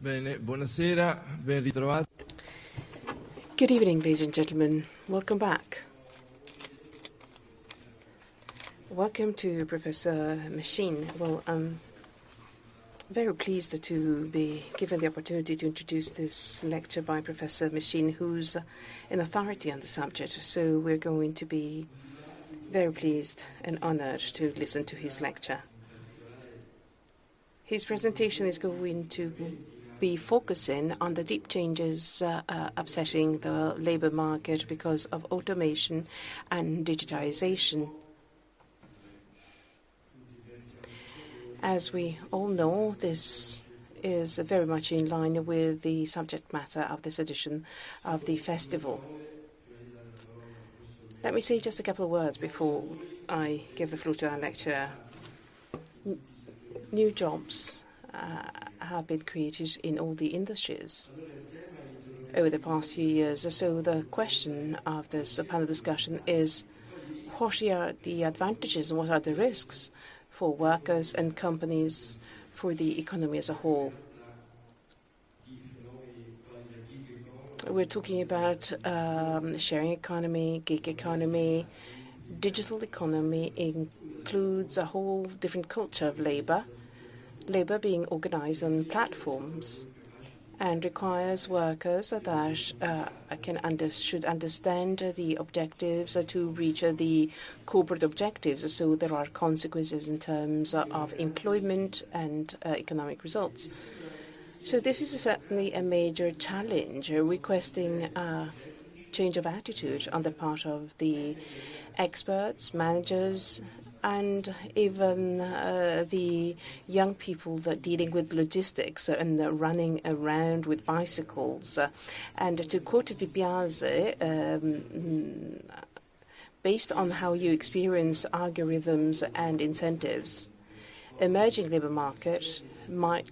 Bene, buonasera, ben ritrovati. Good evening, ladies and gentlemen. Welcome back. Welcome to Professor MACHIN. Well, I'm very pleased to be given the opportunity to introduce this lecture by Professor MACHIN, who's an authority on the subject. So we're going to be very pleased and honored to listen to his lecture. His presentation is going to be focusing on the deep changes upsetting the labor market because of automation and digitization. As we all know, this is very much in line with the subject matter of this edition of the festival. Let me say just a couple of words before I give the floor to our lecturer. New jobs have been created in all the industries over the past few years. So the question of this panel discussion is, what are the advantages and what are the risks for workers and companies, for the economy as a whole? We're talking about sharing economy, gig economy. Digital economy includes a whole different culture of labor. Labor being organized on platforms and requires workers that should understand the objectives to reach the corporate objectives. So there are consequences in terms of employment and economic results. So this is certainly a major challenge, requesting a change of attitude on the part of the experts, managers, and even the young people that are dealing with logistics and running around with bicycles. And to quote Di Biase, based on how you experience algorithms and incentives, emerging labor market might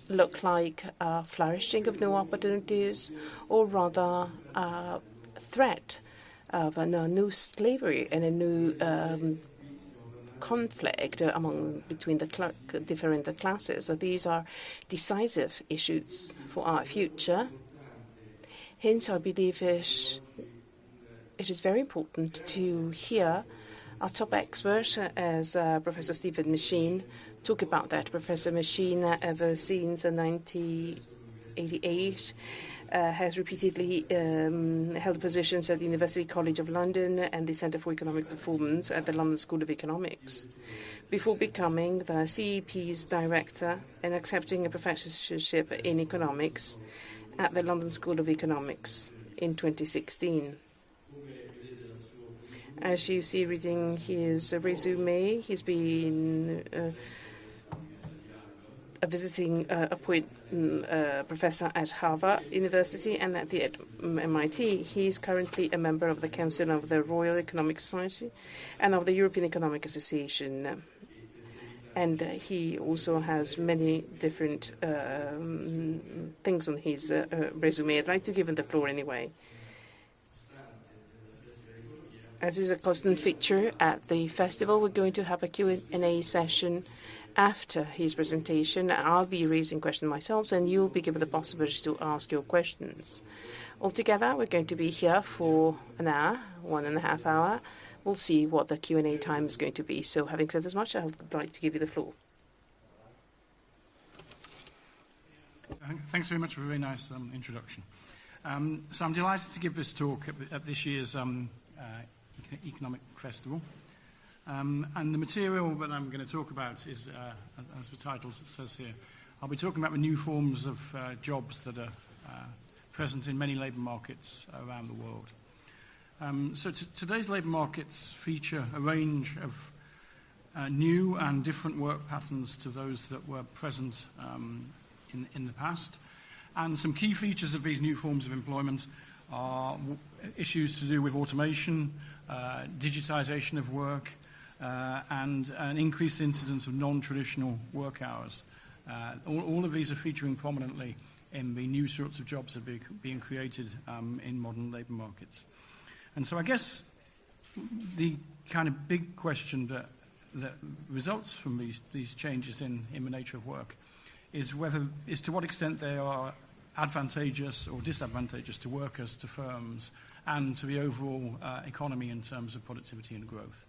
look like a flourishing of new opportunities, or rather a threat of a new slavery and a new conflict between the different classes. So these are decisive issues for our future. Hence, I believe it is very important to hear our top expert, as Professor Stephen MACHIN, talk about that. Professor MACHIN, ever since 1988, has repeatedly held positions at the University College of London and the Centre for Economic Performance at the London School of Economics, before becoming the CEP's director and accepting a professorship in economics at the London School of Economics in 2016. As you see reading his resume, he's been a visiting professor at Harvard University and at the MIT. He's currently a member of the Council of the Royal Economic Society and of the European Economic Association. And he also has many different things on his resume. I'd like to give him the floor anyway. As is a constant feature at the festival, we're going to have a Q&A session after his presentation. I'll be raising questions myself, and you'll be given the possibility to ask your questions. Altogether, we're going to be here for an hour, 1.5 hours. We'll see what the Q&A time is going to be. So having said as much, I'd like to give you the floor. Thanks very much for a very nice introduction. So I'm delighted to give this talk at this year's Economic Festival. And the material that I'm going to talk about is, as the title says here, I'll be talking about the new forms of jobs that are present in many labour markets around the world. So today's labour markets feature a range of new and different work patterns to those that were present in the past. And some key features of these new forms of employment are issues to do with automation, digitization of work, and an increased incidence of non-traditional work hours. All of these are featuring prominently in the new sorts of jobs that are being created in modern labour markets. And so I guess the kind of big question that results from these changes in the nature of work is to what extent they are advantageous or disadvantageous to workers, to firms, and to the overall economy in terms of productivity and growth.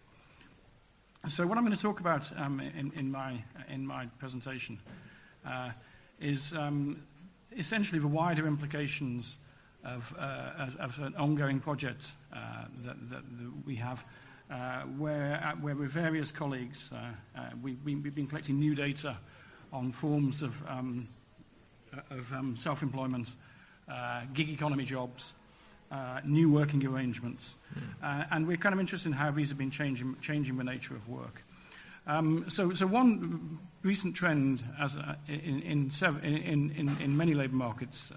So what I'm going to talk about in my presentation is essentially the wider implications of an ongoing project that we have, where with various colleagues we've been collecting new data on forms of self-employment, gig economy jobs, new working arrangements, and we're kind of interested in how these have been changing the nature of work. So one recent trend in many labour markets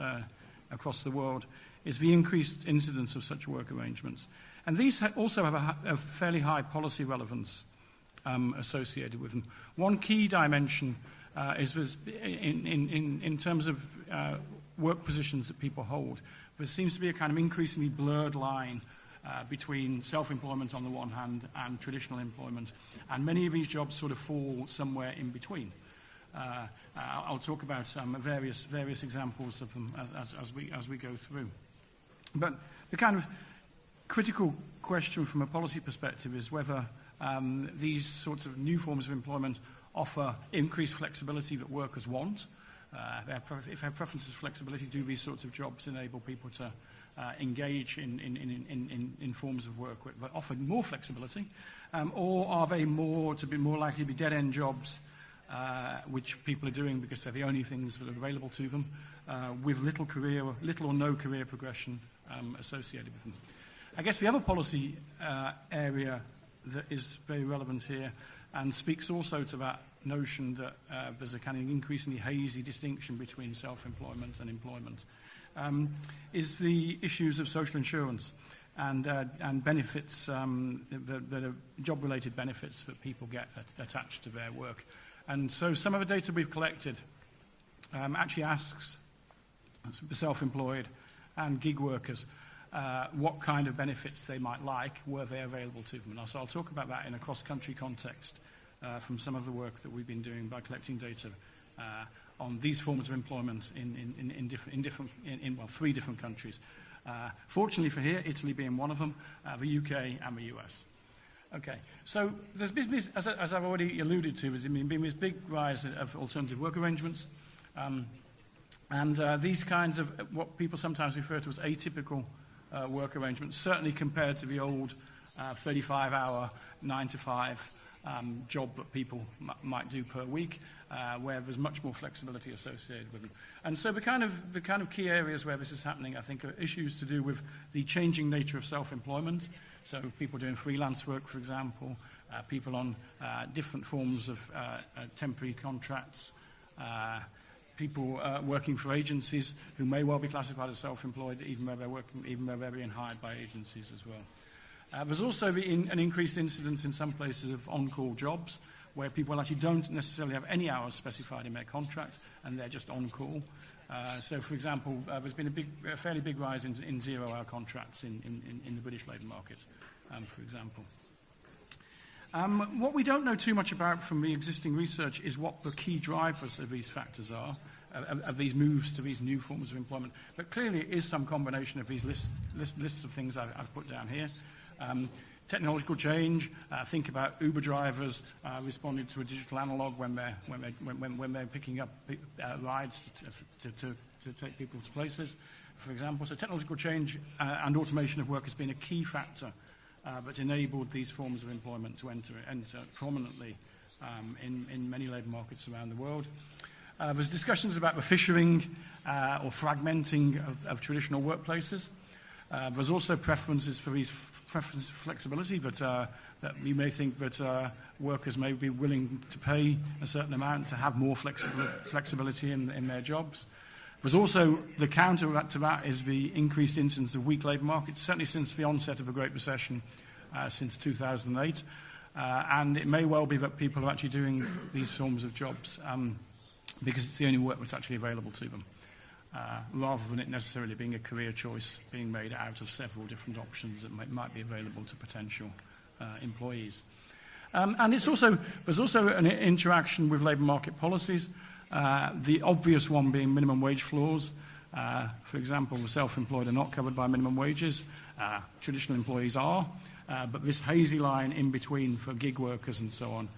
across the world is the increased incidence of such work arrangements. And these also have a fairly high policy relevance associated with them. One key dimension is in terms of work positions that people hold. There seems to be a kind of increasingly blurred line between self-employment on the one hand and traditional employment, and many of these jobs sort of fall somewhere in between. I'll talk about various examples of them as we go through. But the kind of critical question from a policy perspective is whether these sorts of new forms of employment offer increased flexibility that workers want. If they have preferences for flexibility, do these sorts of jobs enable people to engage in forms of work that offer more flexibility, or are they more likely to be dead-end jobs which people are doing because they're the only things that are available to them, with little or no career progression associated with them. I guess the other policy area that is very relevant here and speaks also to that notion that there's a kind of increasingly hazy distinction between self-employment and employment is the issues of social insurance and benefits that are job-related benefits that people get attached to their work. And so some of the data we've collected actually asks the self-employed and gig workers what kind of benefits they might like were they available to them. And so I'll talk about that in a cross-country context from some of the work that we've been doing by collecting data on these forms of employment in 3 different countries. Fortunately for here, Italy being one of them, the UK and the US. Okay, so there's been, as I've already alluded to, there's been this big rise of alternative work arrangements, and these kinds of what people sometimes refer to as atypical work arrangements, certainly compared to the old 35-hour, 9-to-5 job that people might do per week, where there's much more flexibility associated with them. And so the kind of key areas where this is happening, I think, are issues to do with the changing nature of self-employment. So people doing freelance work, for example, people on different forms of temporary contracts, people working for agencies who may well be classified as self-employed, even though they're being hired by agencies as well. There's also an increased incidence in some places of on-call jobs, where people actually don't necessarily have any hours specified in their contract, and they're just on-call. So, for example, there's been a fairly big rise in zero-hour contracts in the British labour market, for example. What we don't know too much about from the existing research is what the key drivers of these factors are, of these moves to these new forms of employment. But clearly it is some combination of these lists of things I've put down here. Technological change. Think about Uber drivers responding to a digital analog when they're picking up rides to take people to places, for example. So technological change and automation of work has been a key factor that's enabled these forms of employment to enter prominently in many labour markets around the world. There's discussions about the fishing or fragmenting of traditional workplaces. There's also preferences for flexibility, that we may think that workers may be willing to pay a certain amount to have more flexibility in their jobs. There's also the counter to that is the increased incidence of weak labour markets, certainly since the onset of the Great Recession, since 2008. And it may well be that people are actually doing these forms of jobs because it's the only work that's actually available to them, rather than it necessarily being a career choice being made out of several different options that might be available to potential employees. And there's also an interaction with labour market policies. The obvious one being minimum wage floors. For example, the self-employed are not covered by minimum wages. Traditional employees are. But this hazy line in between for gig workers and so on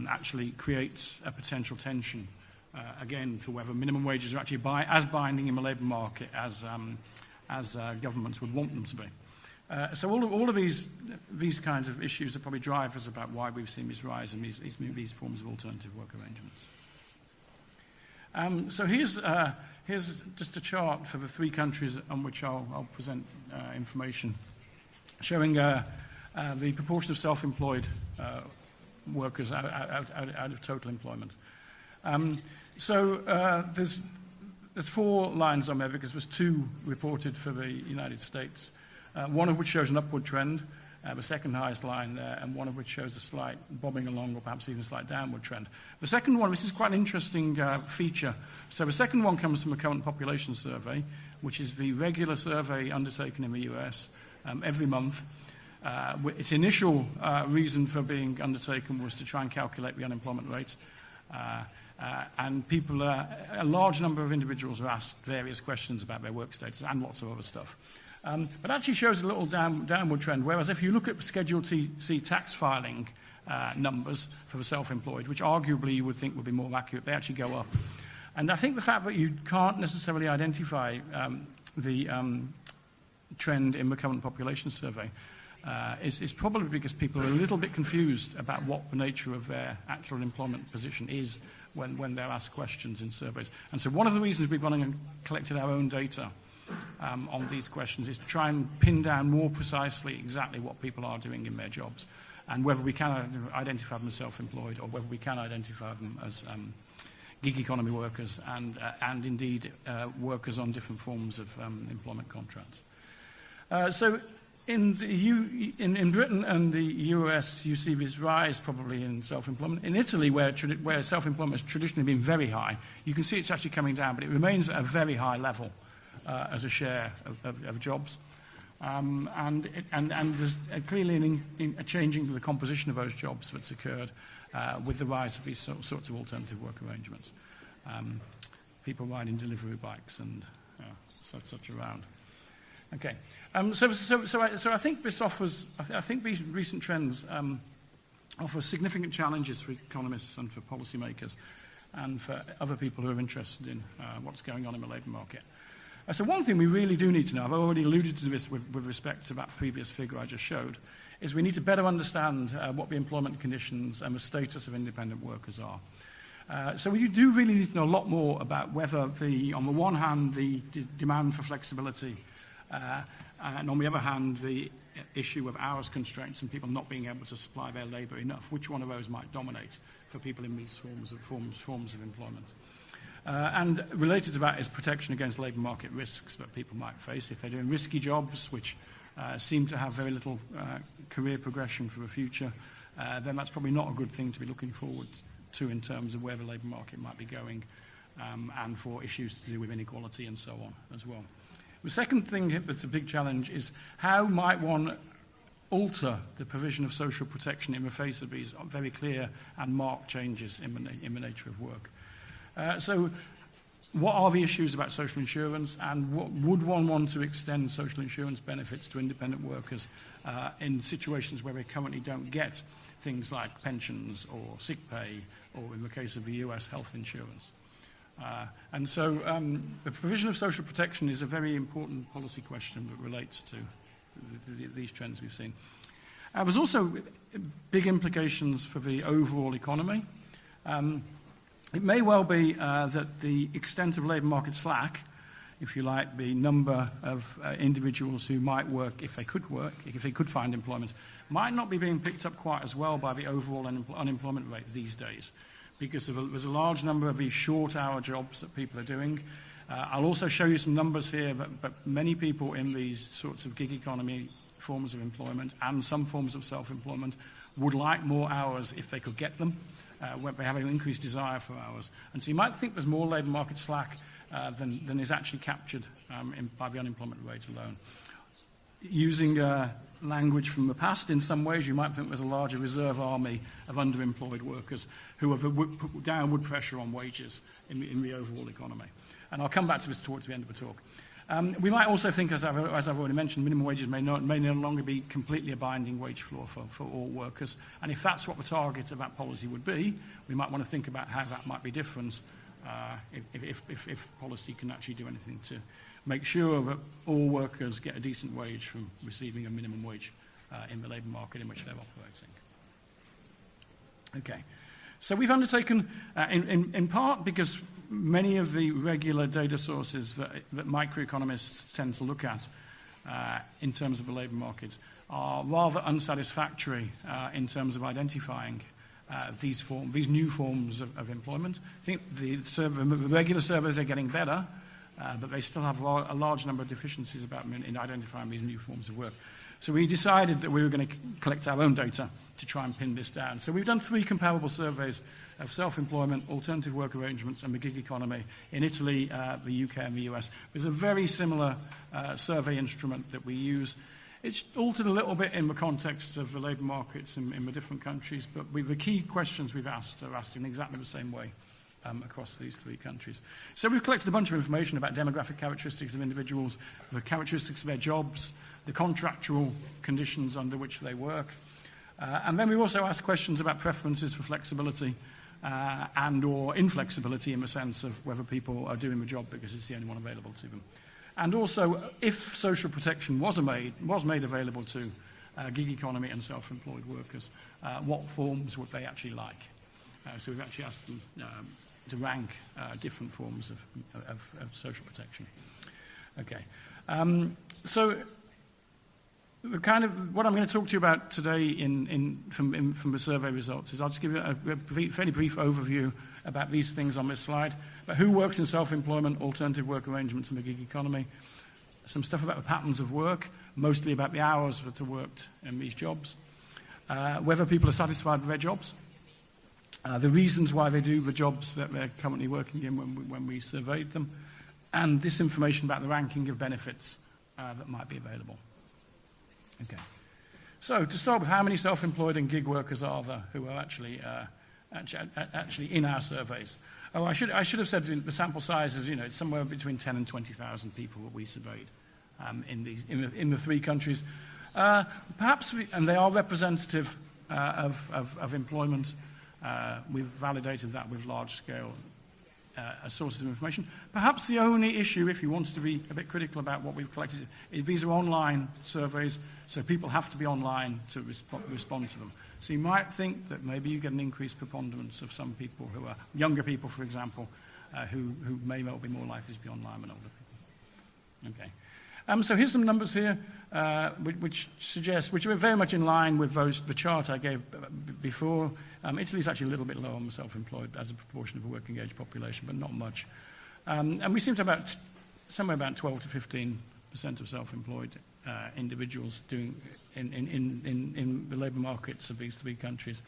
actually creates a potential tension, again, for whether minimum wages are actually as binding in the labour market as governments would want them to be. So all of these kinds of issues are probably drivers about why we've seen this rise in these forms of alternative work arrangements. So here's just a chart for the 3 countries on which I'll present information, showing the proportion of self-employed workers out of total employment. There's 4 lines on there because there's 2 reported for the United States, one of which shows an upward trend, the second highest line there, and one of which shows a slight bobbing along or perhaps even a slight downward trend. The second one, this is quite an interesting feature. So the second one comes from a current population survey, which is the regular survey undertaken in the US every month. Its initial reason for being undertaken was to try and calculate the unemployment rate. And a large number of individuals are asked various questions about their work status and lots of other stuff. But actually shows a little downward trend, whereas if you look at Schedule C tax filing numbers for the self-employed, which arguably you would think would be more accurate, they actually go up. And I think the fact that you can't necessarily identify the trend in the current population survey is probably because people are a little bit confused about what the nature of their actual employment position is when they're asked questions in surveys. And so one of the reasons we've gone and collected our own data on these questions is to try and pin down more precisely exactly what people are doing in their jobs and whether we can identify them as self-employed or whether we can identify them as gig economy workers and indeed workers on different forms of employment contracts. So in Britain and the US, you see this rise probably in self-employment. In Italy, where self-employment has traditionally been very high, you can see it's actually coming down, but it remains at a very high level as a share of jobs. And there's clearly a changing of the composition of those jobs that's occurred with the rise of these sorts of alternative work arrangements. People riding delivery bikes and such around. Okay, so I think this offers. I think these recent trends offer significant challenges for economists and for policymakers, and for other people who are interested in what's going on in the labour market. So one thing we really do need to know, I've already alluded to this with respect to that previous figure I just showed, is we need to better understand what the employment conditions and the status of independent workers are. So we do really need to know a lot more about whether on the one hand, the demand for flexibility, and on the other hand, the issue of hours constraints and people not being able to supply their labour enough, which one of those might dominate for people in these forms of employment. And related to that is protection against labour market risks that people might face if they're doing risky jobs, which seem to have very little career progression for the future. Then that's probably not a good thing to be looking forward to in terms of where the labour market might be going, and for issues to do with inequality and so on as well. The second thing that's a big challenge is how might one alter the provision of social protection in the face of these very clear and marked changes in the nature of work. So what are the issues about social insurance, and would one want to extend social insurance benefits to independent workers in situations where they currently don't get things like pensions or sick pay, or in the case of the US, health insurance? And so the provision of social protection is a very important policy question that relates to these trends we've seen. There's also big implications for the overall economy. It may well be that the extent of labour market slack, if you like, the number of individuals who might work if they could find employment, might not be being picked up quite as well by the overall unemployment rate these days, because there's a large number of these short-hour jobs that people are doing. I'll also show you some numbers here, but many people in these sorts of gig economy forms of employment and some forms of self-employment would like more hours if they could get them. They have an increased desire for hours. And so you might think there's more labour market slack than is actually captured by the unemployment rate alone. Using language from the past. In some ways, you might think there's a larger reserve army of underemployed workers who have put downward pressure on wages in the overall economy. And I'll come back to this towards the end of the talk. We might also think, as I've already mentioned, minimum wages may no longer be completely a binding wage floor for all workers. And if that's what the target of that policy would be, we might want to think about how that might be different if policy can actually do anything to make sure that all workers get a decent wage from receiving a minimum wage in the labour market in which they're operating. Okay. So we've undertaken, in part because many of the regular data sources that microeconomists tend to look at in terms of the labour market are rather unsatisfactory in terms of identifying these new forms of employment. I think the regular surveys are getting better, but they still have a large number of deficiencies in identifying these new forms of work. So we decided that we were going to collect our own data to try and pin this down. So we've done 3 comparable surveys of self-employment, alternative work arrangements, and the gig economy in Italy, the UK, and the US. There's a very similar survey instrument that we use. It's altered a little bit in the context of the labour markets in the different countries, but the key questions we've asked are asked in exactly the same way across these 3 countries. So we've collected a bunch of information about demographic characteristics of individuals, the characteristics of their jobs, the contractual conditions under which they work. And then we also asked questions about preferences for flexibility and or inflexibility in the sense of whether people are doing the job because it's the only one available to them. And also, if social protection was made available to gig economy and self-employed workers, what forms would they actually like? So we've actually asked them to rank different forms of social protection. Okay. So what I'm going to talk to you about today from the survey results is I'll just give you a fairly brief overview about these things on this slide, about who works in self-employment, alternative work arrangements, and the gig economy, some stuff about the patterns of work, mostly about the hours that are worked in these jobs, whether people are satisfied with their jobs, the reasons why they do the jobs that they're currently working in when we surveyed them, and this information about the ranking of benefits that might be available. Okay. So to start with, how many self-employed and gig workers are there who are actually in our surveys? Oh, I should have said the sample size is, it's somewhere between 10 and 20,000 people that we surveyed in the 3 countries. Perhaps, and they are representative of employment. We've validated that with large-scale sources of information. Perhaps the only issue, if you wanted to be a bit critical about what we've collected, is these are online surveys, so people have to be online to respond to them. So you might think that maybe you get an increased preponderance of some people who are younger people, for example, who may well be more likely to be online than older people. Okay. So here's some numbers here, which are very much in line with the chart I gave before. Italy's actually a little bit low on the self-employed as a proportion of the working age population, but not much. And we seem to have somewhere about 12 to 15% of self-employed individuals doing in the labour markets of these 3 countries.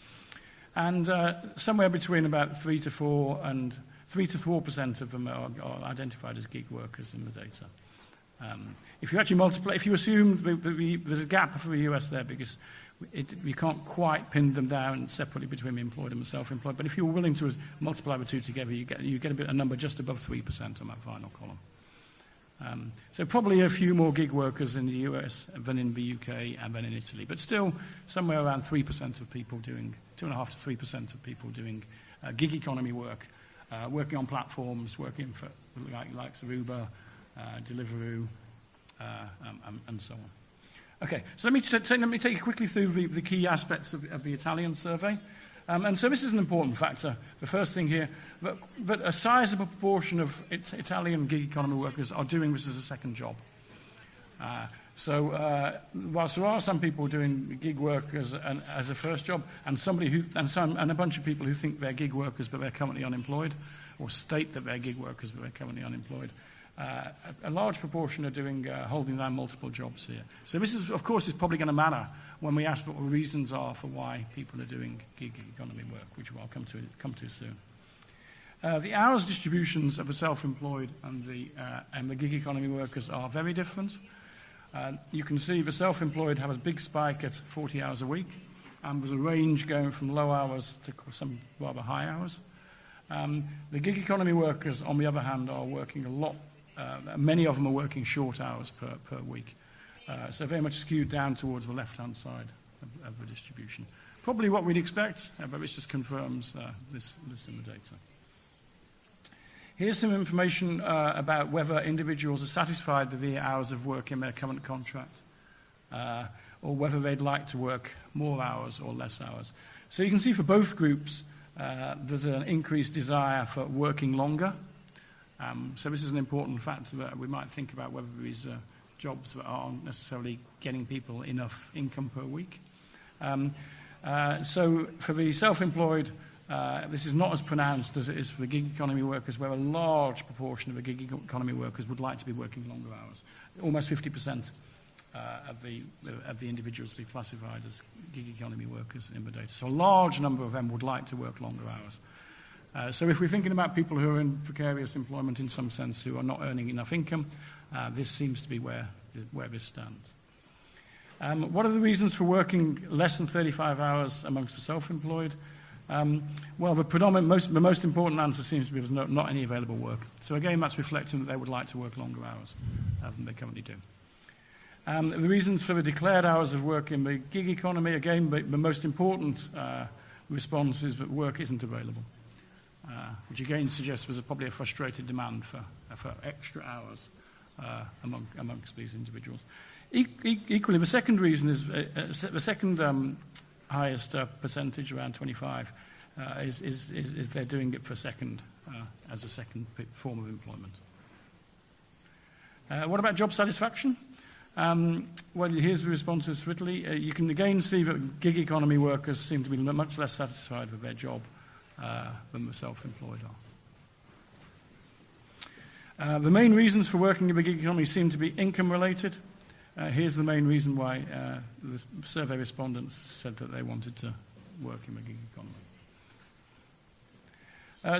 And somewhere between about 3 to 4% of them are identified as gig workers in the data. If you actually if you assume there's a gap for the US there because we can't quite pin them down separately between the employed and the self-employed, but if you're willing to multiply the 2 together, you get a number just above 3% on that final column. So probably a few more gig workers in the US than in the UK and than in Italy, but still somewhere around 3% of people doing, 2.5 to 3% of people doing gig economy work, working on platforms, working for like Uber, Deliveroo, and so on. Okay, so let me take you quickly through the key aspects of the Italian survey. And so this is an important factor. The first thing here, that a sizable proportion of Italian gig economy workers are doing this as a second job. So whilst there are some people doing gig work as a first job, and a bunch of people who think they're gig workers but they're currently unemployed, or state that they're gig workers but they're currently unemployed, a large proportion are doing holding down multiple jobs here. So this is, of course, is probably going to matter when we ask what the reasons are for why people are doing gig economy work, which I'll come to soon. The hours distributions of the self-employed and the gig economy workers are very different. You can see the self-employed have a big spike at 40 hours a week, and there's a range going from low hours to some rather high hours. The gig economy workers, on the other hand, are working a lot. Many of them are working short hours per week. So very much skewed down towards the left-hand side of the distribution. Probably what we'd expect, but it just confirms this in the data. Here's some information about whether individuals are satisfied with the hours of work in their current contract, or whether they'd like to work more hours or less hours. So you can see for both groups, there's an increased desire for working longer. So this is an important factor that we might think about whether these jobs that aren't necessarily getting people enough income per week. So for the self-employed, this is not as pronounced as it is for the gig economy workers, where a large proportion of the gig economy workers would like to be working longer hours. Almost 50% of the individuals to be classified as gig economy workers in the data. So a large number of them would like to work longer hours. So if we're thinking about people who are in precarious employment in some sense, who are not earning enough income, this seems to be where this stands. What are the reasons for working less than 35 hours amongst the self-employed? Well, the most important answer seems to be there's not any available work. So again, that's reflecting that they would like to work longer hours than they currently do. The reasons for the declared hours of work in the gig economy, again, the most important response is that work isn't available, which again suggests there's probably a frustrated demand for extra hours amongst these individuals. Equally, the second reason is the second highest percentage, around 25, is they're doing it for as a second form of employment. What about job satisfaction? Well, here's the responses for Italy. You can again see that gig economy workers seem to be much less satisfied with their job than the self-employed are. The main reasons for working in the gig economy seem to be income related. Here's the main reason why the survey respondents said that they wanted to work in the gig economy.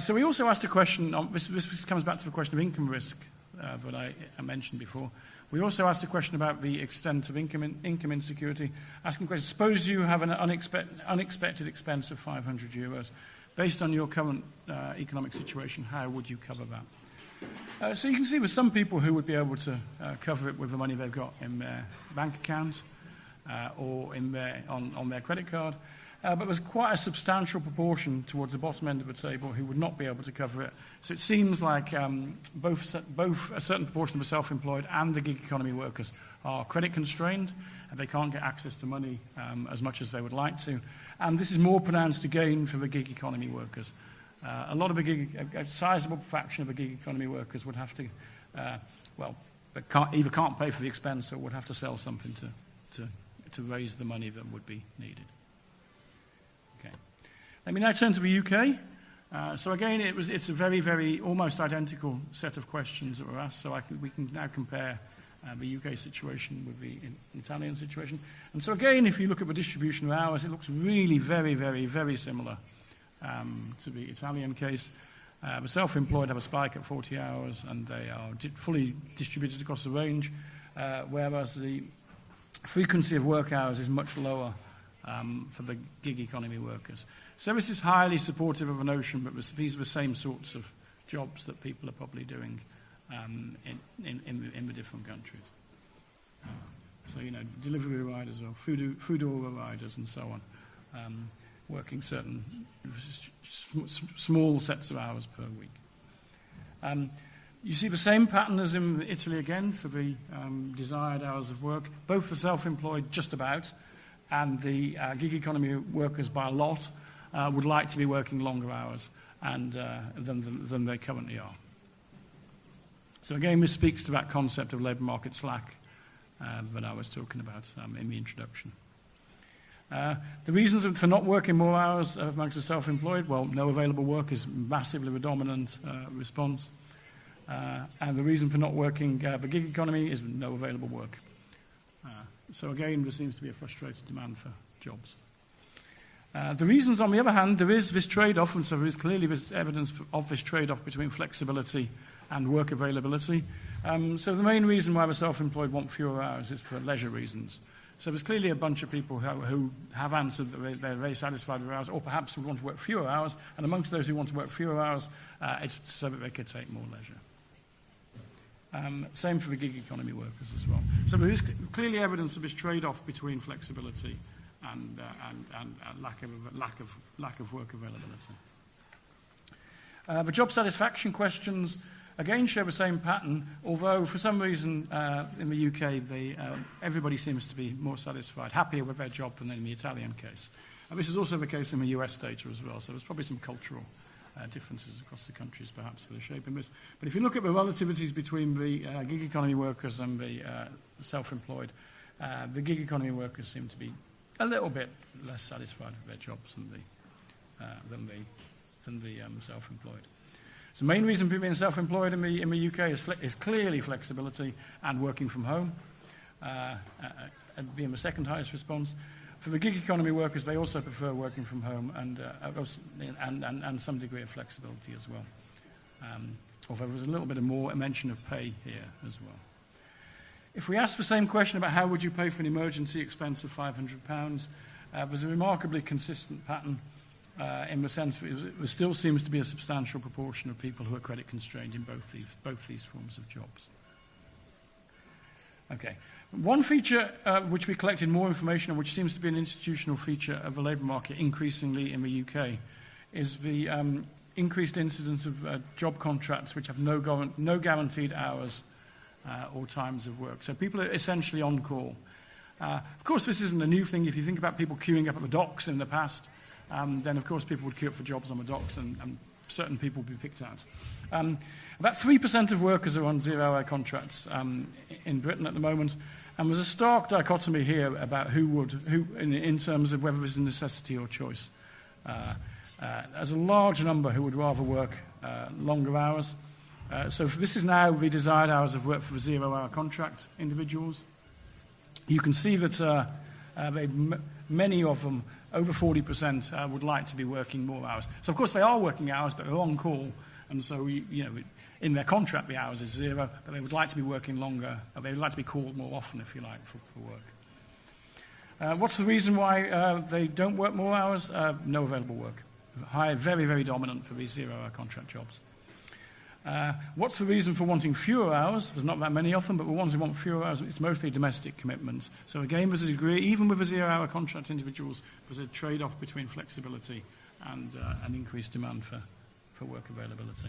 So we also asked a question, this comes back to the question of income risk that I mentioned before. We also asked a question about the extent of income insecurity, asking questions, suppose you have an unexpected expense of €500. Based on your current economic situation, how would you cover that? So you can see with some people who would be able to cover it with the money they've got in their bank account or on their credit card. But there's quite a substantial proportion towards the bottom end of the table who would not be able to cover it. So it seems like both a certain proportion of the self-employed and the gig economy workers are credit constrained, and they can't get access to money as much as they would like to. And this is more pronounced again for the gig economy workers. A lot of a sizable fraction of the gig economy workers would have to, they either can't pay for the expense or would have to sell something to raise the money that would be needed. Let me now turn to the UK. So again, it's a very, very almost identical set of questions that were asked. So we can now compare the UK situation with the Italian situation. And so again, if you look at the distribution of hours, it looks really very, very, very similar to the Italian case. The self-employed have a spike at 40 hours, and they are fully distributed across the range, whereas the frequency of work hours is much lower for the gig economy workers. So this is highly supportive of a notion that these are the same sorts of jobs that people are probably doing in the different countries. So, delivery riders or food order riders and so on, working certain small sets of hours per week. You see the same pattern as in Italy again for the desired hours of work, both for self-employed just about, and the gig economy workers by a lot would like to be working longer hours than they currently are. So again, this speaks to that concept of labour market slack that I was talking about in the introduction. The reasons for not working more hours amongst the self-employed, well, no available work is massively the dominant response. And the reason for not working the gig economy is no available work. So again, there seems to be a frustrated demand for jobs. The reasons, on the other hand, there is this trade-off, and so there is clearly this evidence of this trade-off between flexibility and work availability. So the main reason why the self-employed want fewer hours is for leisure reasons. So there's clearly a bunch of people who have answered that they're very satisfied with hours, or perhaps would want to work fewer hours, and amongst those who want to work fewer hours, it's so that they could take more leisure. Same for the gig economy workers as well. So there is clearly evidence of this trade-off between flexibility and lack of work availability. The job satisfaction questions again show the same pattern, although for some reason in the UK everybody seems to be more satisfied, happier with their job than in the Italian case. And this is also the case in the US data as well, so there's probably some cultural differences across the countries perhaps for the shaping this. But if you look at the relativities between the gig economy workers and the self-employed, the gig economy workers seem to be a little bit less satisfied with their jobs than the self-employed. So the main reason for being self-employed in the UK is clearly flexibility and working from home, being the second highest response. For the gig economy workers, they also prefer working from home and some degree of flexibility as well. Although there's a little bit more mention of pay here as well. If we ask the same question about how would you pay for an emergency expense of £500, there's a remarkably consistent pattern in the sense that there still seems to be a substantial proportion of people who are credit constrained in both these forms of jobs. Okay. One feature which we collected more information on, which seems to be an institutional feature of the labour market increasingly in the UK, is the increased incidence of job contracts which have no guaranteed hours or times of work. So people are essentially on call. Of course, this isn't a new thing. If you think about people queuing up at the docks in the past, then of course people would queue up for jobs on the docks and certain people would be picked out. About 3% of workers are on zero-hour contracts in Britain at the moment. And there's a stark dichotomy here about who in terms of whether it's a necessity or choice. There's a large number who would rather work longer hours. So this is now the desired hours of work for the zero-hour contract individuals. You can see that many of them, over 40%, would like to be working more hours. So of course they are working hours, but they're on call, and so in their contract, the hours is zero, but they would like to be working longer. They would like to be called more often, if you like, for work. What's the reason why they don't work more hours? No available work. Very, very dominant for these zero-hour contract jobs. What's the reason for wanting fewer hours? There's not that many of them, but the ones who want fewer hours, it's mostly domestic commitments. So again, there's a degree, even with the zero-hour contract individuals, there's a trade-off between flexibility and an increased demand for work availability.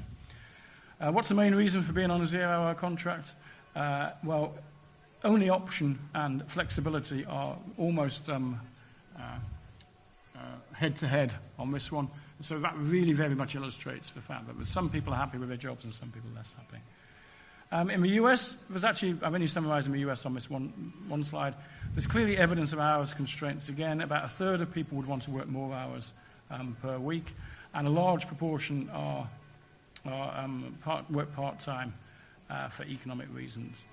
What's the main reason for being on a zero-hour contract? Well, only option and flexibility are almost head-to-head on this one. So that really very much illustrates the fact that some people are happy with their jobs and some people are less happy. In the US, I've only summarising the US on this one slide. There's clearly evidence of hours constraints. Again, about a third of people would want to work more hours per week, and a large proportion work part-time for economic reasons.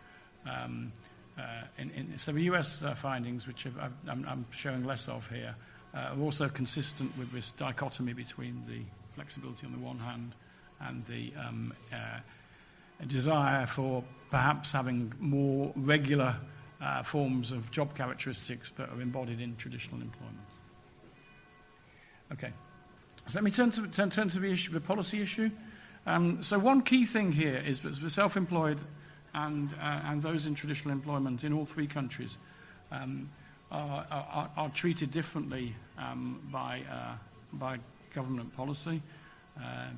So the US findings, which I'm showing less of here, are also consistent with this dichotomy between the flexibility on the one hand and the desire for perhaps having more regular forms of job characteristics that are embodied in traditional employment. Okay, so let me turn to the policy issue. So one key thing here is that the self-employed and those in traditional employment in all three countries are treated differently by government policy,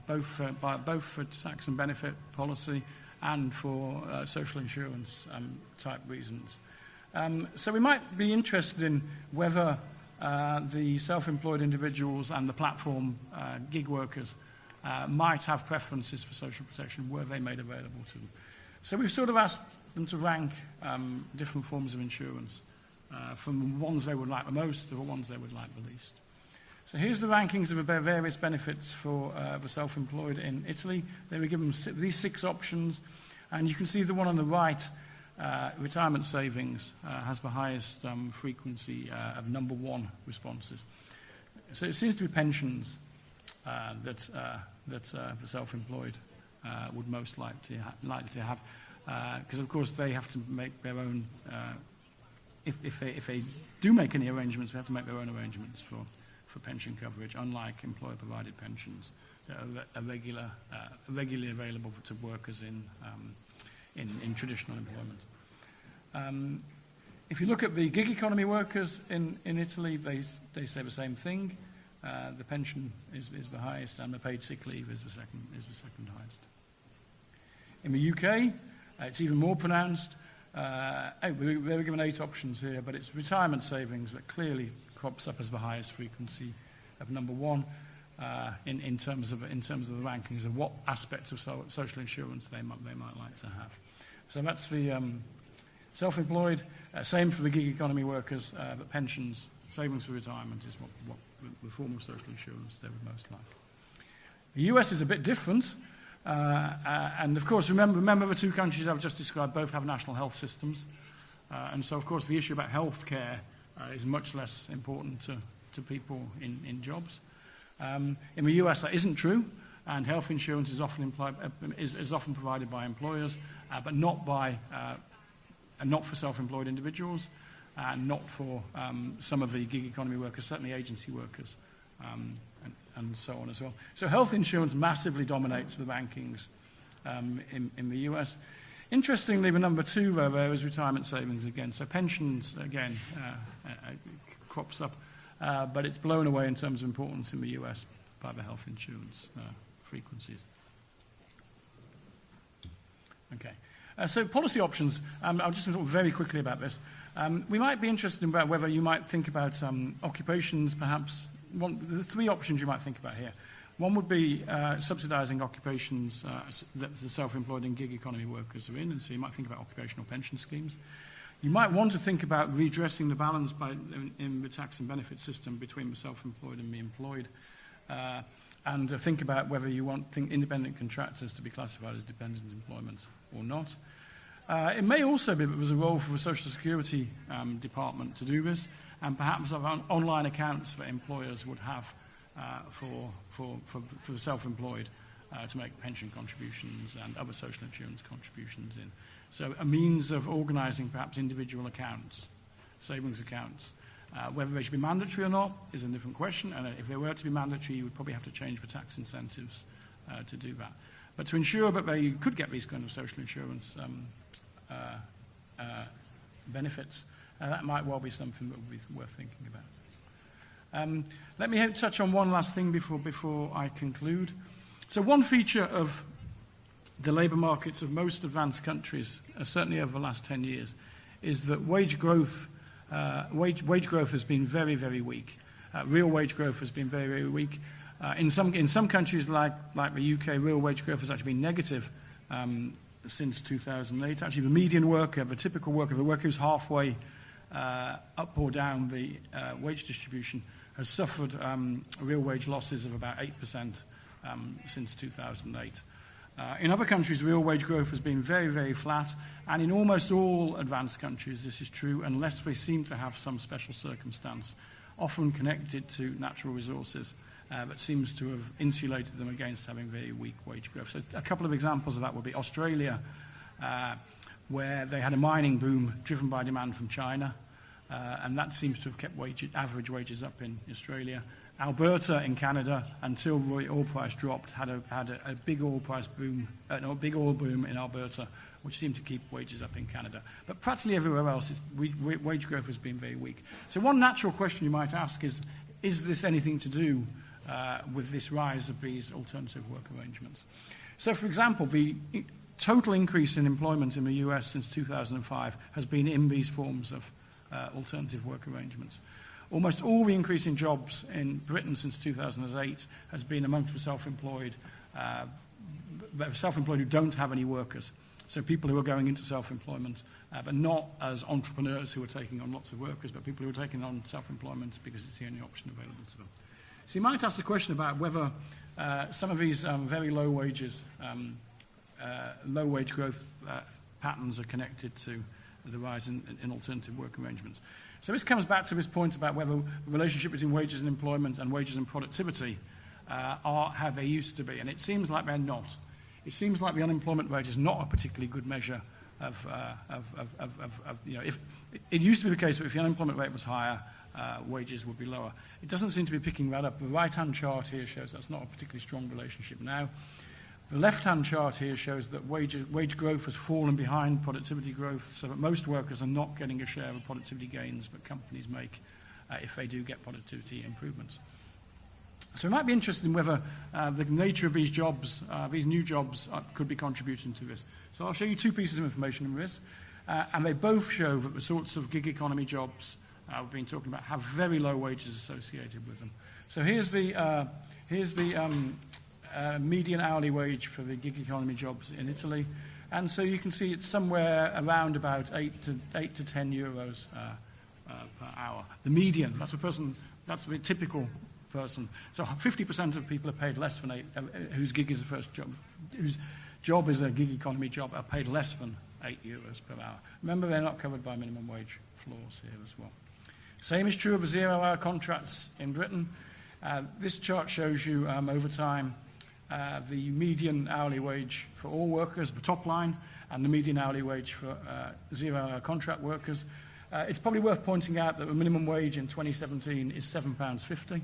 both for tax and benefit policy and for social insurance type reasons. So we might be interested in whether the self-employed individuals and the platform gig workers might have preferences for social protection were they made available to them. So we've sort of asked them to rank different forms of insurance from the ones they would like the most to the ones they would like the least. So here's the rankings of the various benefits for the self-employed in Italy. They were given these 6 options, and you can see the one on the right, retirement savings, has the highest frequency of number 1 responses. So it seems to be pensions that the self-employed would most like to have. because of course they have to make their own, if they do make any arrangements, they have to make their own arrangements for pension coverage, unlike employer-provided pensions that are regularly available to workers in traditional employment. If you look at the gig economy workers in Italy, they say the same thing. The pension is the highest, and the paid sick leave is the second highest. In the UK, it's even more pronounced. They were given 8 options here, but it's retirement savings that clearly crops up as the highest frequency of number 1 in terms of the rankings of what aspects of social insurance they might like to have. So that's the self-employed. Same for the gig economy workers, but pensions, savings for retirement is what the form of social insurance they would most like. The US is a bit different, and of course remember the 2 countries I've just described both have national health systems, and so of course the issue about health care is much less important to people in jobs. In the US that isn't true, and health insurance is often provided by employers, but not for self-employed individuals, and not for some of the gig economy workers, certainly agency workers, and so on as well. So health insurance massively dominates the rankings in the US. Interestingly, the number 2 there is retirement savings again. So pensions, again, crops up, but it's blown away in terms of importance in the US by the health insurance frequencies. Okay. So policy options, I'll just talk very quickly about this. We might be interested about whether you might think about occupations, perhaps. The 3 options you might think about here. One would be subsidising occupations that the self-employed and gig economy workers are in, and so you might think about occupational pension schemes. You might want to think about redressing the balance in the tax and benefit system between the self-employed and the employed, and think about whether you want independent contractors to be classified as dependent employment or not. It may also be that there's a role for the Social Security Department to do this, and perhaps online accounts that employers would have for the self-employed to make pension contributions and other social insurance contributions in. So a means of organising perhaps individual accounts, savings accounts. Whether they should be mandatory or not is a different question, and if they were to be mandatory, you would probably have to change the tax incentives to do that. But to ensure that they could get these kind of social insurance benefits, that might well be something that would be worth thinking about. Let me touch on one last thing before I conclude. So one feature of the labour markets of most advanced countries, certainly over the last 10 years, is that wage growth has been very, very weak. Real wage growth has been very, very weak. In some countries like the UK, real wage growth has actually been negative since 2008. Actually, the median worker, the typical worker, the worker who's halfway up or down the wage distribution, has suffered real wage losses of about 8% since 2008. In other countries, real wage growth has been very, very flat, and in almost all advanced countries this is true, unless they seem to have some special circumstance, often connected to natural resources, that seems to have insulated them against having very weak wage growth. So a couple of examples of that would be Australia, where they had a mining boom driven by demand from China, and that seems to have kept average wages up in Australia. Alberta in Canada, until the oil price dropped, had a big oil price boom, big oil boom in Alberta, which seemed to keep wages up in Canada. But practically everywhere else, wage growth has been very weak. So one natural question you might ask is this anything to do with this rise of these alternative work arrangements? So, for example, the total increase in employment in the US since 2005 has been in these forms of alternative work arrangements. Almost all the increase in jobs in Britain since 2008 has been amongst the self-employed who don't have any workers. So people who are going into self-employment, but not as entrepreneurs who are taking on lots of workers, but people who are taking on self-employment because it's the only option available to them. So you might ask the question about whether some of these very low wages, low wage growth patterns are connected to the rise in alternative work arrangements. So this comes back to this point about whether the relationship between wages and employment and wages and productivity are how they used to be, and it seems like they're not. it seems like the unemployment rate is not a particularly good measure of if it used to be the case that if the unemployment rate was higher, wages would be lower. It doesn't seem to be picking that up. The right-hand chart here shows that's not a particularly strong relationship now. The left-hand chart here shows that wage growth has fallen behind productivity growth, so that most workers are not getting a share of productivity gains that companies make if they do get productivity improvements. So we might be interested in whether the nature of these jobs, these new jobs, could be contributing to this. So I'll show you two pieces of information in this, and they both show that the sorts of gig economy jobs we've been talking about have very low wages associated with them. So here's the median hourly wage for the gig economy jobs in Italy, and so you can see it's somewhere around about 8 to 10 euros per hour. The median, that's the typical person. So 50% of people are paid less than whose gig is the first job, whose job is a gig economy job, are paid less than 8 euros per hour. Remember, they're not covered by minimum wage floors here as well. Same is true of the zero-hour contracts in Britain. This chart shows you over time the median hourly wage for all workers, the top line, and the median hourly wage for zero-hour contract workers. It's probably worth pointing out that the minimum wage in 2017 is £7.50.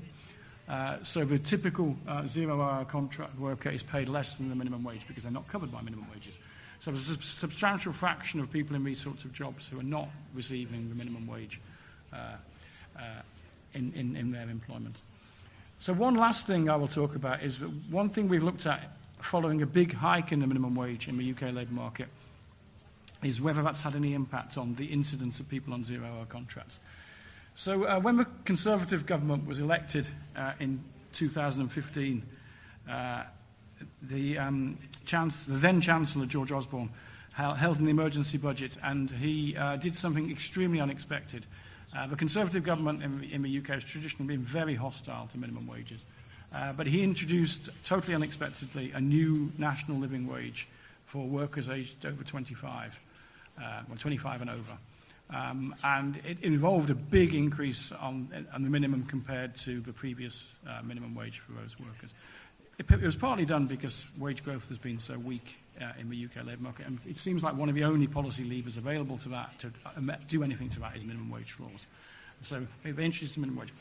So the typical zero-hour contract worker is paid less than the minimum wage because they're not covered by minimum wages. So there's a substantial fraction of people in these sorts of jobs who are not receiving the minimum wage in their employment. So one last thing I will talk about is that one thing we've looked at following a big hike in the minimum wage in the UK labour market is whether that's had any impact on the incidence of people on zero-hour contracts. So when the Conservative government was elected in 2015, the then Chancellor, George Osborne, held an emergency budget, and he did something extremely unexpected. The Conservative government in the UK has traditionally been very hostile to minimum wages, but he introduced, totally unexpectedly, a new national living wage for workers aged over 25, 25 and over. And it involved a big increase on the minimum compared to the previous minimum wage for those workers. It was partly done because wage growth has been so weak in the UK labour market, and it seems like one of the only policy levers available to that, to do anything to that, is minimum wage floors. So they introduced the minimum wage.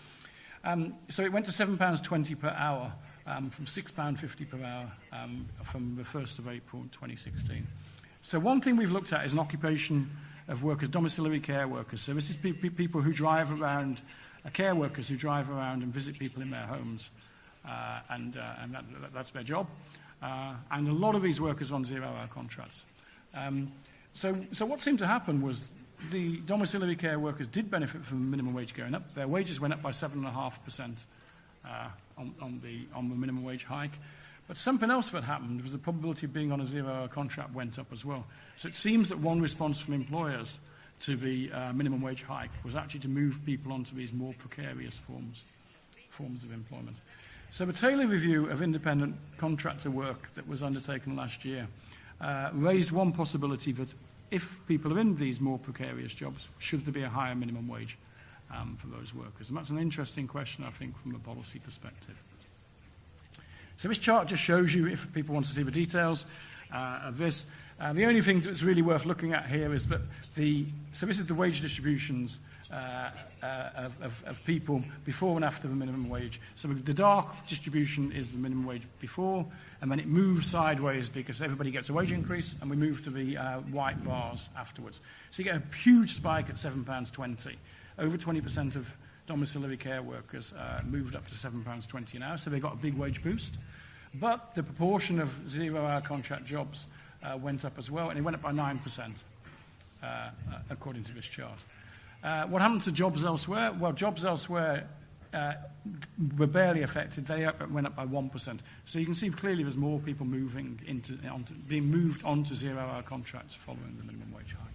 So it went to £7.20 per hour from £6.50 per hour from the 1st of April 2016. So one thing we've looked at is an occupation of workers, domiciliary care workers. So this is people who drive around, care workers who drive around and visit people in their homes, and that's their job. And a lot of these workers are on zero-hour contracts. So what seemed to happen was the domiciliary care workers did benefit from the minimum wage going up. Their wages went up by 7.5% on the minimum wage hike. But something else that happened was the probability of being on a zero-hour contract went up as well. So it seems that one response from employers to the minimum wage hike was actually to move people onto these more precarious forms of employment. So the Taylor review of independent contractor work that was undertaken last year raised one possibility that if people are in these more precarious jobs, should there be a higher minimum wage for those workers? And that's an interesting question, I think, from a policy perspective. So this chart just shows you, if people want to see the details of this, the only thing that's really worth looking at here is that so this is the wage distributions of people before and after the minimum wage. So the dark distribution is the minimum wage before, and then it moves sideways because everybody gets a wage increase, and we move to the white bars afterwards. So you get a huge spike at £7.20. Over 20% of domiciliary care workers moved up to £7.20 an hour, so they got a big wage boost. But the proportion of zero-hour contract jobs went up as well, and it went up by 9%, according to this chart. What happened to jobs elsewhere? Well, jobs elsewhere were barely affected. They went up by 1%. So you can see clearly there's more people being moved onto zero-hour contracts following the minimum wage hike.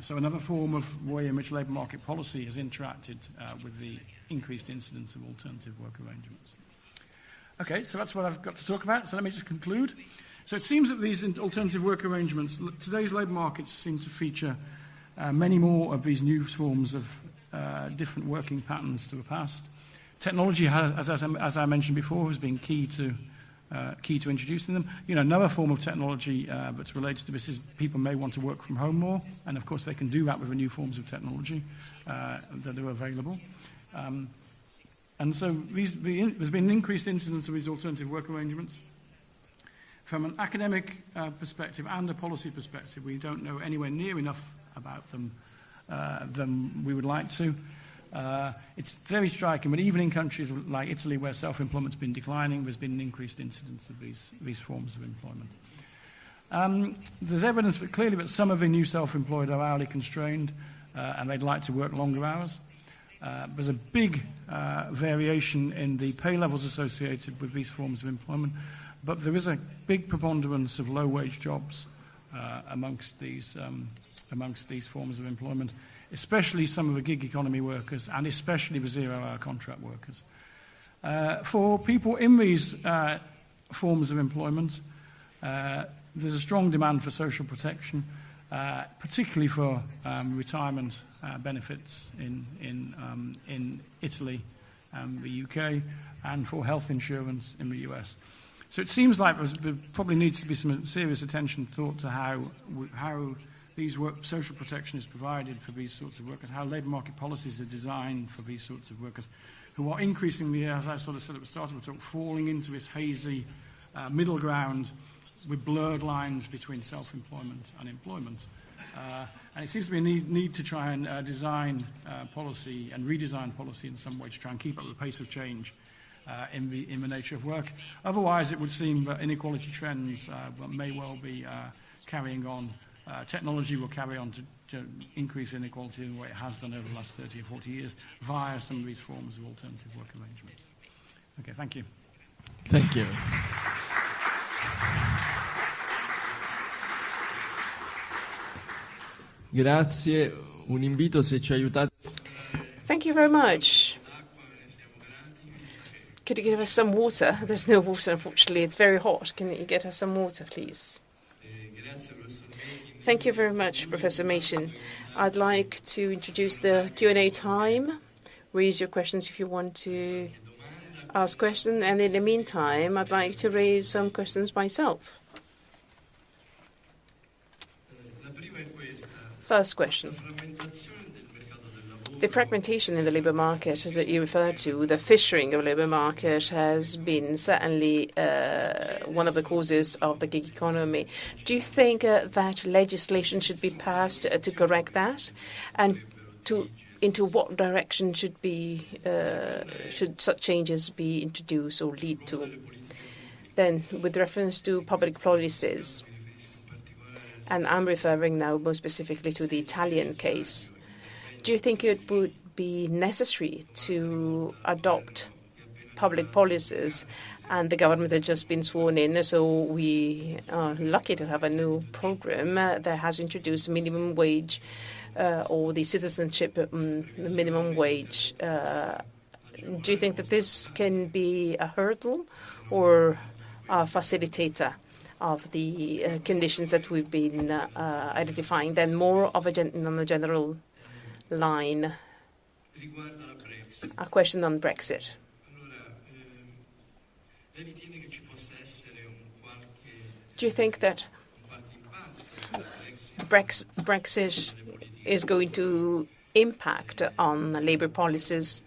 So another form of way in which labour market policy has interacted with the increased incidence of alternative work arrangements. Okay, so that's what I've got to talk about. So let me just conclude. So it seems that these alternative work arrangements, today's labour markets seem to feature many more of these new forms of different working patterns to the past. Technology, as I mentioned before, has been key to key to introducing them. You know, another form of technology that's related to this is people may want to work from home more, and of course they can do that with the new forms of technology that are available. And so there's been an increased incidence of these alternative work arrangements. From an academic perspective and a policy perspective, we don't know anywhere near enough about them than we would like to. It's very striking, but even in countries like Italy, where self-employment's been declining, there's been an increased incidence of these forms of employment. There's evidence that clearly that some of the new self-employed are hourly constrained, and they'd like to work longer hours. There's a big variation in the pay levels associated with these forms of employment, but there is a big preponderance of low-wage jobs amongst these forms of employment, especially some of the gig economy workers and especially the zero-hour contract workers. For people in these forms of employment, there's a strong demand for social protection, particularly for retirement benefits in Italy and the UK, and for health insurance in the US. So it seems like there probably needs to be some serious attention thought to how these social protection is provided for these sorts of workers, how labour market policies are designed for these sorts of workers, who are increasingly, as I sort of said at the start of the talk, falling into this hazy middle ground with blurred lines between self-employment and employment. And it seems to be a need to try and design policy and redesign policy in some way to try and keep up with the pace of change in the nature of work. Otherwise, it would seem that inequality trends may well be carrying on. Technology will carry on to increase inequality in the way it has done over the last 30 or 40 years via some of these forms of alternative work arrangements. Okay, thank you. Thank you. Grazie, un invito se ci aiutate. Thank you very much. Could you give us some water? There's no water, unfortunately. It's very hot. Can you get us some water, please? Thank you very much, Professor Machin. I'd like to introduce the Q&A time. Raise your questions if you want to ask questions. And in the meantime, I'd like to raise some questions myself. First question. The fragmentation in the labour market that you referred to, the fissuring of the labour market, has been certainly one of the causes of the gig economy. Do you think that legislation should be passed to correct that? And into what direction should such changes be introduced or lead to? Then, with reference to public policies, and I'm referring now most specifically to the Italian case, do you think it would be necessary to adopt public policies? And the government has just been sworn in, so we are lucky to have a new program that has introduced minimum wage or the citizenship minimum wage. Do you think that this can be a hurdle or a facilitator of the conditions that we've been identifying? Then more of on a general line, a question on Brexit. Do you think that Brexit is going to impact on labour policies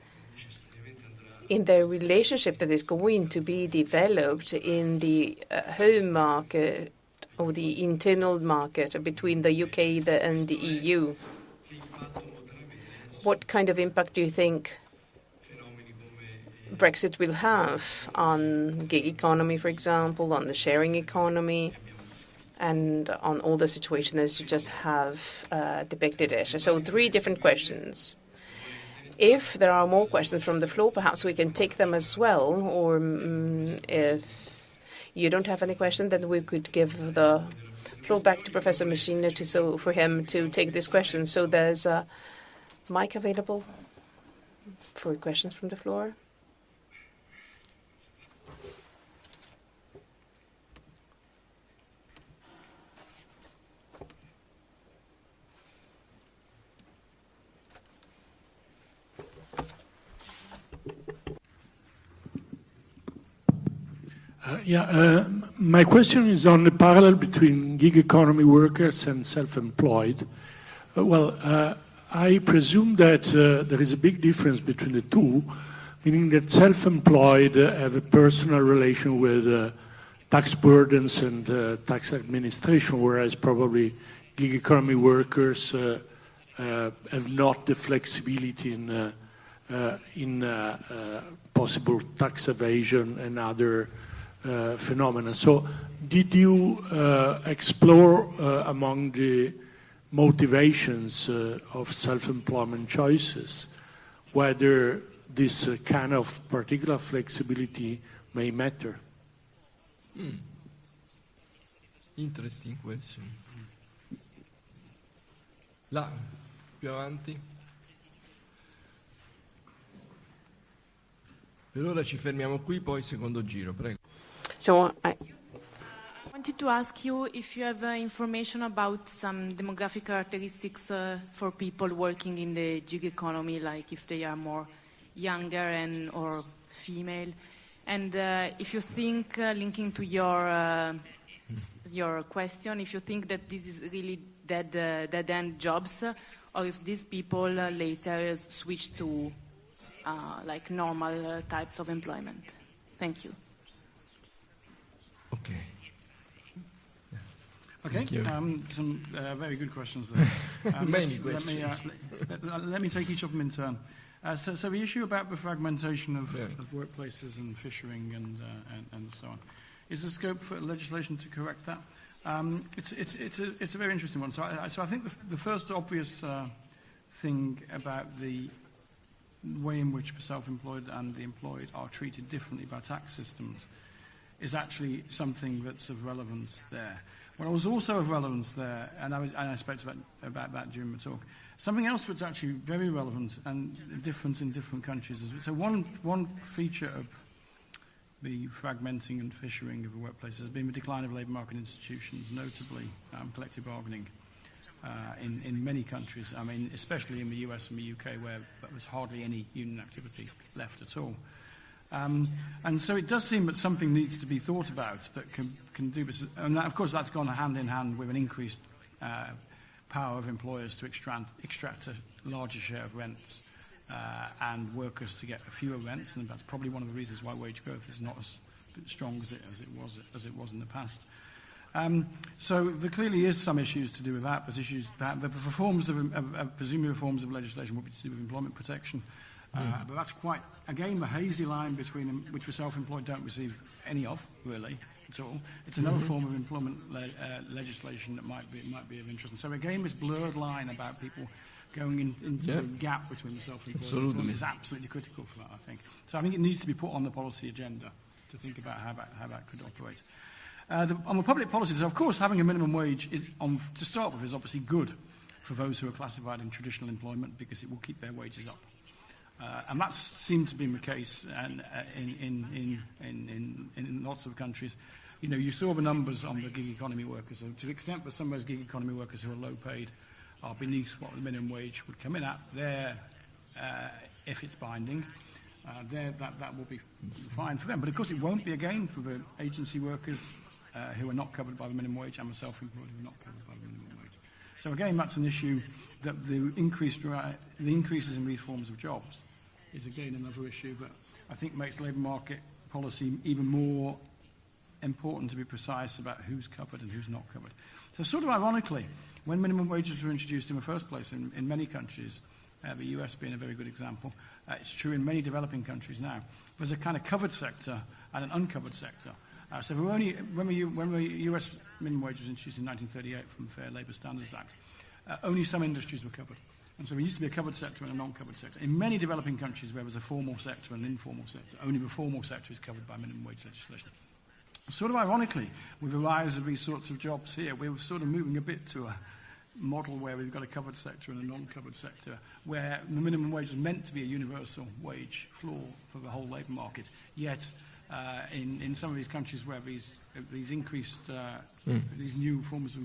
in the relationship that is going to be developed in the home market or the internal market between the UK and the EU? What kind of impact do you think Brexit will have on gig economy, for example, on the sharing economy, and on all the situations as you just have depicted it? So 3 different questions. If there are more questions from the floor, perhaps we can take them as well. Or if you don't have any questions, then we could give the floor back to Professor Machin for him to take this question. So there's a mic available for questions from the floor. My question is on the parallel between gig economy workers and self-employed. I presume that there is a big difference between the two, meaning that self-employed have a personal relation with tax burdens and tax administration, whereas probably gig economy workers have not the flexibility in possible tax evasion and other phenomena. So did you explore among the motivations of self-employment choices whether this kind of particular flexibility may matter? Interesting question. Là, più avanti. Per ora ci fermiamo qui, poi secondo giro, prego. So I wanted to ask you if you have information about some demographic characteristics for people working in the gig economy, like if they are more younger or female, and if you think, linking to your question, if you think that this is really dead-end jobs, or if these people later switch to like normal types of employment. Thank you. Okay. Okay, Thank you. some very good questions there. Many questions. Let me take each of them in turn. So the issue about the fragmentation of workplaces and fishing and so on. Is there scope for legislation to correct that? It's a very interesting one. So I think the first obvious thing about the way in which the self-employed and the employed are treated differently by tax systems is actually something that's of relevance there. What was also of relevance there, and I spoke about that during the talk, something else that's actually very relevant and different in different countries. So one feature of the fragmenting and fissuring of the workplaces has been the decline of labour market institutions, notably collective bargaining in many countries. I mean, especially in the US and the UK, where there's hardly any union activity left at all. And so it does seem that something needs to be thought about that can do this. And that, of course, that's gone hand in hand with an increased power of employers to extract a larger share of rents and workers to get fewer rents. And that's probably one of the reasons why wage growth is not as strong as it was in the past. So there clearly is some issues to do with that. There's issues that the reforms presumably reforms of legislation would be to do with employment protection. But that's quite, again, the hazy line between them, which the self-employed don't receive any of, really, at all. It's another form of employment legislation that might be of interest. And so, again, this blurred line about people going into the gap between the self-employed and employment is absolutely critical for that, I think. So I think it needs to be put on the policy agenda to think about how that could operate. On the public policies, of course, having a minimum wage to start with is obviously good for those who are classified in traditional employment because it will keep their wages up. And that seems to be the case in lots of countries. You know, you saw the numbers on the gig economy workers. So to the extent that some of those gig economy workers who are low paid are beneath what the minimum wage would come in at, if it's binding, that will be fine for them. But of course it won't be again for the agency workers who are not covered by the minimum wage and the self-employed who are not covered by the minimum wage. So again, that's an issue that the increases in these forms of jobs is again another issue that I think makes labour market policy even more important to be precise about who's covered and who's not covered. So sort of ironically, when minimum wages were introduced in the first place in many countries, the US being a very good example, it's true in many developing countries now, there's a kind of covered sector and an uncovered sector. So when the US minimum wage was introduced in 1938 from the Fair Labour Standards Act, only some industries were covered. And so there used to be a covered sector and a non-covered sector. In many developing countries where there's a formal sector and an informal sector, only the formal sector is covered by minimum wage legislation. Sort of ironically, with the rise of these sorts of jobs here, we're sort of moving a bit to a model where we've got a covered sector and a non-covered sector, where the minimum wage is meant to be a universal wage floor for the whole labour market. Yet, in some of these countries where these increased, these new forms of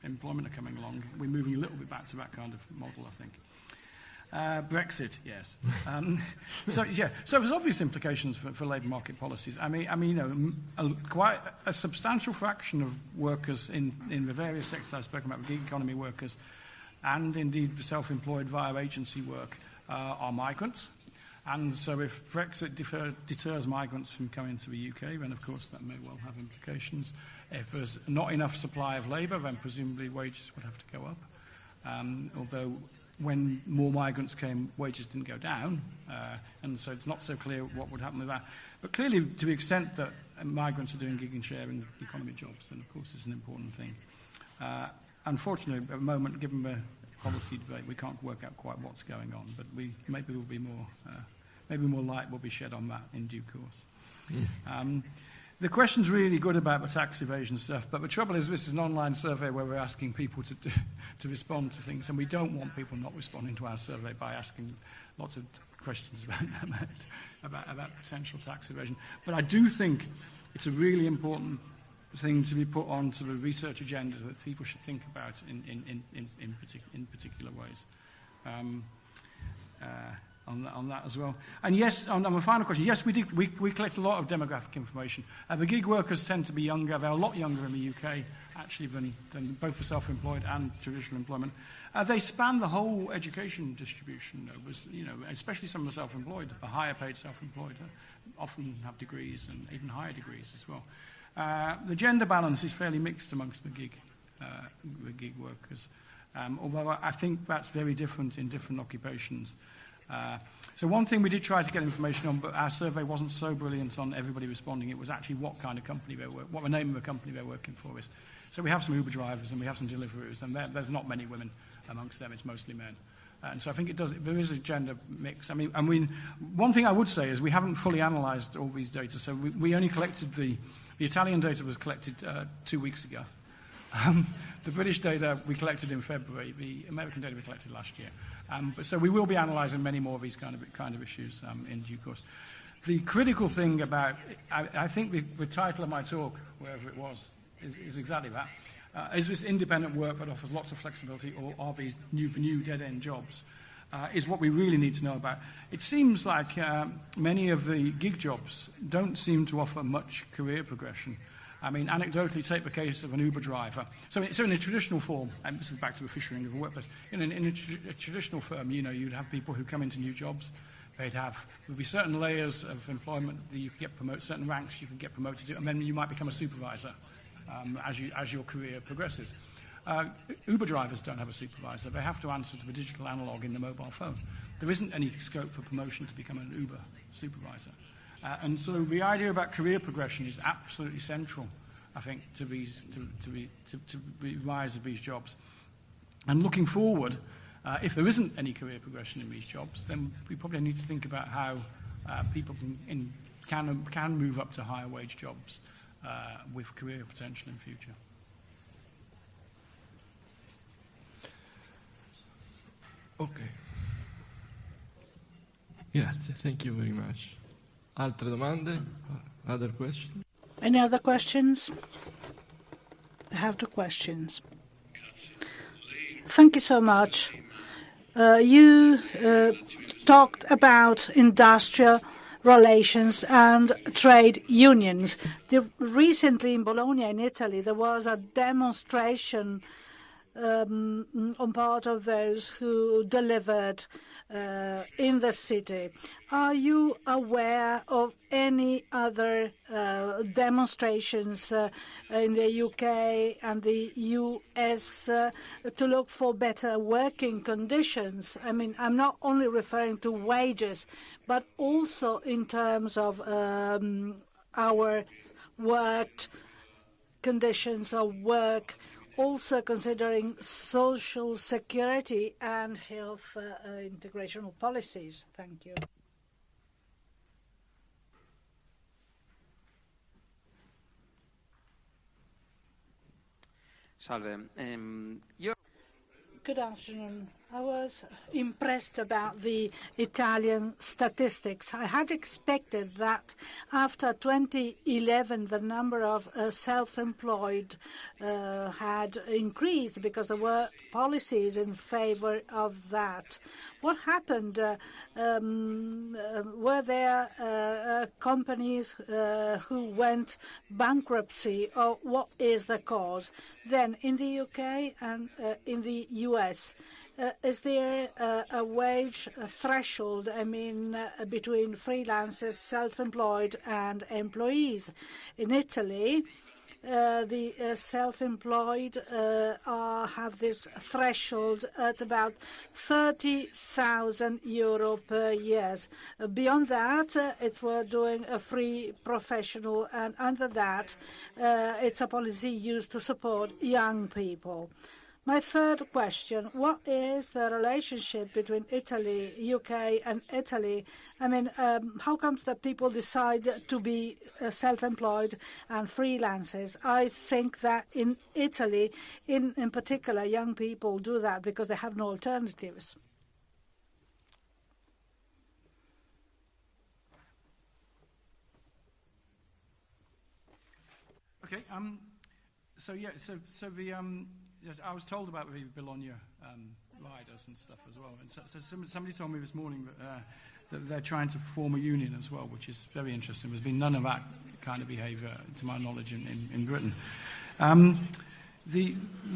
employment are coming along, we're moving a little bit back to that kind of model, I think. Brexit, yes. So there's obvious implications for labour market policies. I mean, quite a substantial fraction of workers in the various sectors I've spoken about, gig economy workers, and indeed self-employed via agency work, are migrants. And so if Brexit deters migrants from coming to the UK, then of course that may well have implications. If there's not enough supply of labour, then presumably wages would have to go up. Although when more migrants came, wages didn't go down, and so it's not so clear what would happen with that. But clearly, to the extent that migrants are doing gig and sharing economy jobs, then of course it's an important thing. Unfortunately, at the moment, given the policy debate, we can't work out quite what's going on, but maybe more light will be shed on that in due course. The question's really good about the tax evasion stuff, but the trouble is this is an online survey where we're asking people to respond to things, and we don't want people not responding to our survey by asking lots of questions about potential tax evasion. But I do think it's a really important thing to be put onto the research agenda that people should think about in particular ways. On that as well. And yes, on the final question, yes, we collect a lot of demographic information. The gig workers tend to be younger. They're a lot younger in the UK, actually, than both for self-employed and traditional employment. They span the whole education distribution, especially some of the self-employed, the higher paid self-employed, often have degrees and even higher degrees as well. The gender balance is fairly mixed amongst the gig workers, although I think that's very different in different occupations. So one thing we did try to get information on, but our survey wasn't so brilliant on everybody responding. It was actually what kind of company what the name of the company they're working for is. So we have some Uber drivers and we have some deliverers, and there's not many women amongst them. It's mostly men. And so I think there is a gender mix. I mean, one thing I would say is we haven't fully analysed all these data. So we only collected the Italian data was collected 2 weeks ago. The British data we collected in February. The American data we collected last year. So we will be analysing many more of these kind of issues in due course. The critical thing about, I think the title of my talk, wherever it was, is exactly that. Is this independent work that offers lots of flexibility, or are these new dead-end jobs? Is what we really need to know about. It seems like many of the gig jobs don't seem to offer much career progression. I mean, anecdotally, take the case of an Uber driver. So in a traditional form, and this is back to the fishing of the workplace, in a traditional firm, you'd have people who come into new jobs. There'd be certain layers of employment that you could get promoted, certain ranks you could get promoted to, and then you might become a supervisor as your career progresses. Uber drivers don't have a supervisor. They have to answer to the digital analog in the mobile phone. There isn't any scope for promotion to become an Uber supervisor. And so the idea about career progression is absolutely central, I think, to the rise of these jobs. And looking forward, if there isn't any career progression in these jobs, then we probably need to think about how people can move up to higher wage jobs with career potential in future. Ok. Grazie, thank you very much. Altre domande? Other questions? Any other questions? I have 2 questions. Thank you so much. You talked about industrial relations and trade unions. Recently in Bologna, in Italy, there was a demonstration on part of those who delivered in the city. Are you aware of any other demonstrations in the UK and the US to look for better working conditions? I mean, I'm not only referring to wages, but also in terms of our worked conditions of work, also considering social security and health integration policies. Thank you. Salve. Good afternoon. I was impressed about the Italian statistics. I had expected that after 2011, the number of self-employed had increased because there were policies in favor of that. What happened? Were there companies who went bankruptcy, or what is the cause? Then in the UK and in the US, is there a wage threshold, between freelancers, self-employed and employees? In Italy, the self-employed have this threshold at about 30,000 euro per year. Beyond that, we're doing a free professional, and under that, it's a policy used to support young people. My third question, what is the relationship between Italy, UK and Italy? How comes that people decide to be self-employed and freelancers? I think that in Italy, in particular, young people do that because they have no alternatives. Okay. Yes, I was told about the Bologna riders and stuff as well. And so somebody told me this morning that they're trying to form a union as well, which is very interesting. There's been none of that kind of behaviour, to my knowledge, in Britain.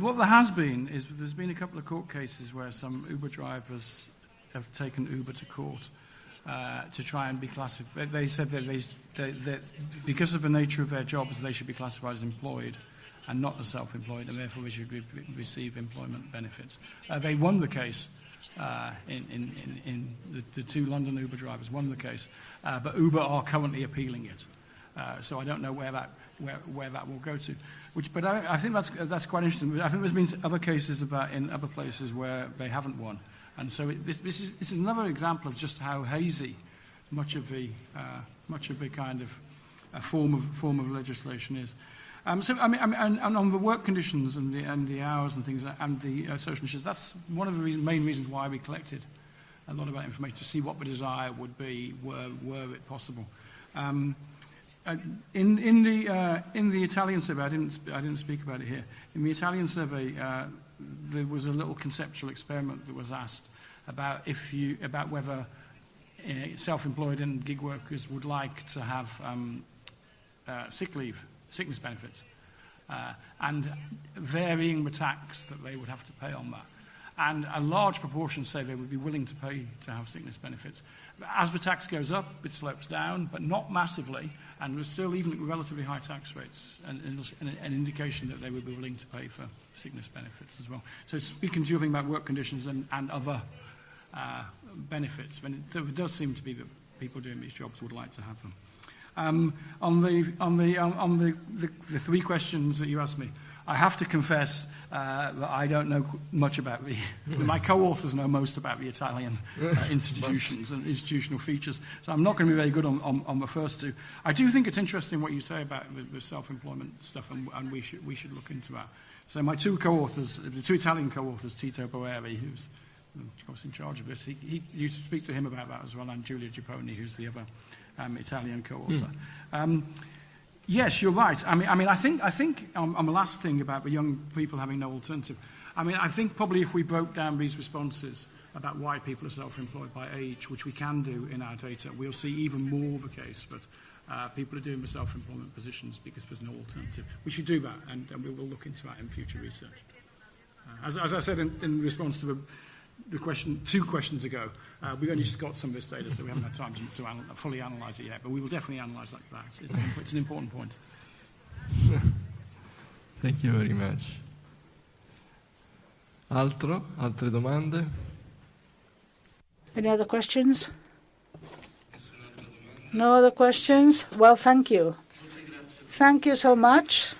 What there has been is there's been a couple of court cases where some Uber drivers have taken Uber to court to try and be classified. They said that because of the nature of their jobs, they should be classified as employed and not as self-employed, and therefore they should receive employment benefits. They won the case. The two London Uber drivers won the case, but Uber are currently appealing it. So I don't know where that will go to. But I think that's quite interesting. I think there's been other cases in other places where they haven't won, and so this is another example of just how hazy much of the kind of form of legislation is. And on the work conditions and the hours and things and the social issues, that's one of the main reasons why we collected a lot of that information, to see what the desire would be were it possible. In the Italian survey, I didn't speak about it here. In the Italian survey, there was a little conceptual experiment that was asked about whether self-employed and gig workers would like to have sickness benefits, and varying the tax that they would have to pay on that. And a large proportion say they would be willing to pay to have sickness benefits. As the tax goes up, it slopes down, but not massively, and there's still, even at relatively high tax rates, an indication that they would be willing to pay for sickness benefits as well. So speaking to you about work conditions and other benefits, there does seem to be that people doing these jobs would like to have them. On the three questions that you asked me, I have to confess that I don't know much about my co-authors know most about the Italian institutions and institutional features, so I'm not going to be very good on the first two. I do think it's interesting what you say about the self-employment stuff, and we should look into that. So my two co-authors, the two Italian co-authors, Tito Boeri, who's of course in charge of this, he used to speak to him about that as well, and Giulia Gipponi, who's the other Italian co-author. Yes, you're right. I think on the last thing about the young people having no alternative, I think probably if we broke down these responses about why people are self-employed by age, which we can do in our data, we'll see even more the case that people are doing the self-employment positions because there's no alternative. We should do that, and we will look into that in future research. As I said in response to the question 2 questions ago, we've only just got some of this data, so we haven't had time to fully analyse it yet, but we will definitely analyse that. It's an important point. Thank you very much. Altre domande? Any other questions? No other questions? Well, thank you. Thank you so much.